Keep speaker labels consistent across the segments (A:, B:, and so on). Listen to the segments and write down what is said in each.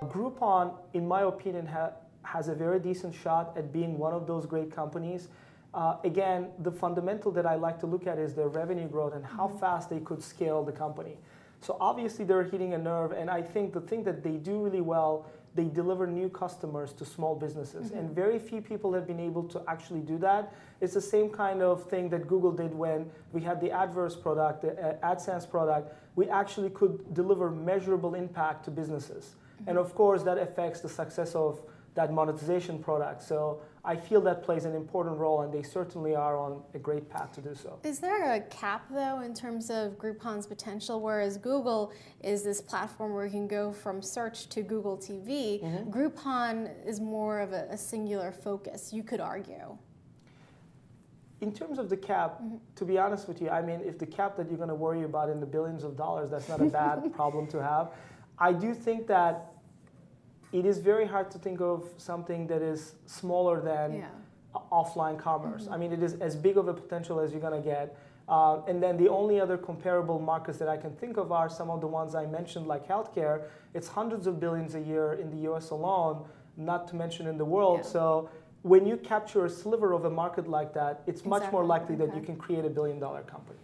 A: Groupon, in my opinion, has a very decent shot at being one of those great companies. Again, the fundamental that I like to look at is their revenue growth and how fast they could scale the company. So obviously they're hitting a nerve, and I think the thing that they do really well, they deliver new customers to small businesses. And very few people have been able to actually do that. It's the same kind of thing that Google did when we had the AdWords product, the AdSense product. We actually could deliver measurable impact to businesses. And of course, that affects the success of that monetization product. So I feel that plays an important role, and they certainly are on a great path to do so.
B: Is there a cap, though, in terms of Groupon's potential? Whereas Google is this platform where you can go from search to Google TV, Groupon is more of a singular focus, you could argue.
A: In terms of the cap, to be honest with you, I mean, if the cap that you're going to worry about in the billions of dollars, that's not a bad problem to have. I do think that it is very hard to think of something that is smaller than offline commerce. I mean, it is as big of a potential as you're going to get. And then the only other comparable markets that I can think of are some of the ones I mentioned, like healthcare. It's hundreds of billions a year in the US alone, not to mention in the world. So when you capture a sliver of a market like that, it's much more likely that you can create a billion-dollar company.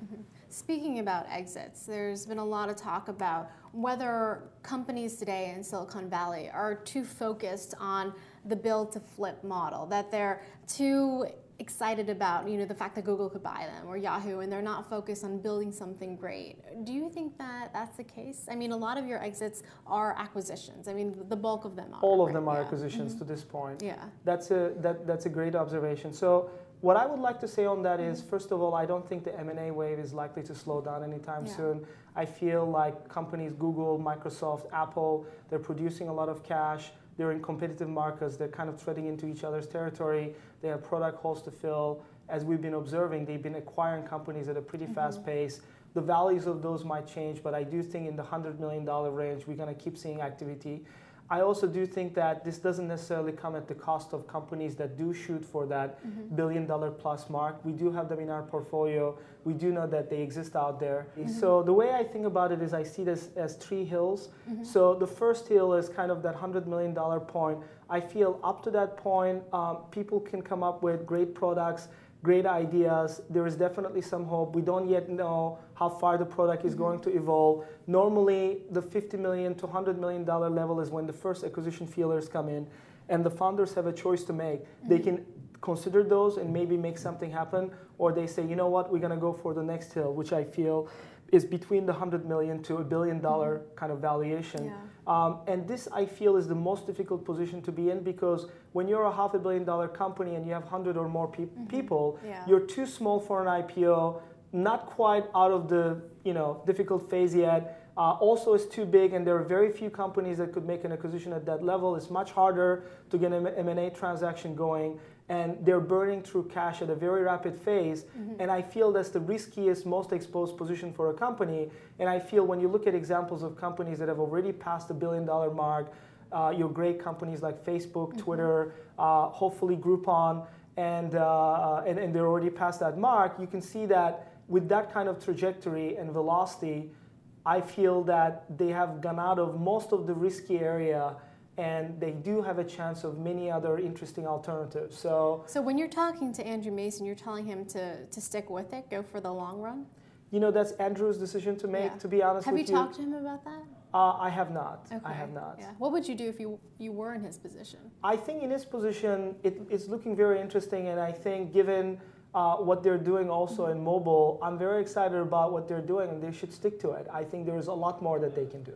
B: Speaking about exits, there's been a lot of talk about whether companies today in Silicon Valley are too focused on the build to flip model, that they're too excited about the fact that Google could buy them or Yahoo, and they're not focused on building something great. Do you think that that's the case? I mean, a lot of your exits are acquisitions. I mean, the bulk of them are.
A: All of them are acquisitions to this point.
B: Yeah.
A: That's a great observation. So what I would like to say on that is, first of all, I don't think the M&A wave is likely to slow down anytime soon. I feel like companies, Google, Microsoft, Apple, they're producing a lot of cash. They're in competitive markets. They're kind of treading into each other's territory. They have product holes to fill. As we've been observing, they've been acquiring companies at a pretty fast pace. The values of those might change, but I do think in the $100 million range, we're going to keep seeing activity. I also do think that this doesn't necessarily come at the cost of companies that do shoot for that billion-dollar plus mark. We do have them in our portfolio. We do know that they exist out there. So the way I think about it is I see this as three hills. So the first hill is kind of that $100 million point. I feel up to that point, people can come up with great products, great ideas. There is definitely some hope. We don't yet know how far the product is going to evolve. Normally, the $50 million to $100 million level is when the first acquisition feelers come in, and the founders have a choice to make. They can consider those and maybe make something happen, or they say, you know what, we're going to go for the next hill, which I feel is between the $100 million to $1 billion kind of valuation. And this, I feel, is the most difficult position to be in, because when you're a $500 million company and you have 100 or more people, you're too small for an IPO, not quite out of the difficult phase yet. Also, it's too big, and there are very few companies that could make an acquisition at that level. It's much harder to get an M&A transaction going, and they're burning through cash at a very rapid phase. And I feel that's the riskiest, most exposed position for a company. And I feel when you look at examples of companies that have already passed the $1 billion mark, your great companies like Facebook, Twitter, hopefully Groupon, and they're already past that mark, you can see that with that kind of trajectory and velocity, I feel that they have gone out of most of the risky area, and they do have a chance of many other interesting alternatives. So
B: when you're talking to Andrew Mason, you're telling him to stick with it, go for the long run?
A: That's Andrew's decision to make, to be honest with you.
B: Have you talked to him about that?
A: I have not.
B: Okay.
A: I have not.
B: Yeah. What would you do if you were in his position?
A: I think in his position, it's looking very interesting, and I think given what they're doing also in mobile, I'm very excited about what they're doing, and they should stick to it. I think there's a lot more that they can do.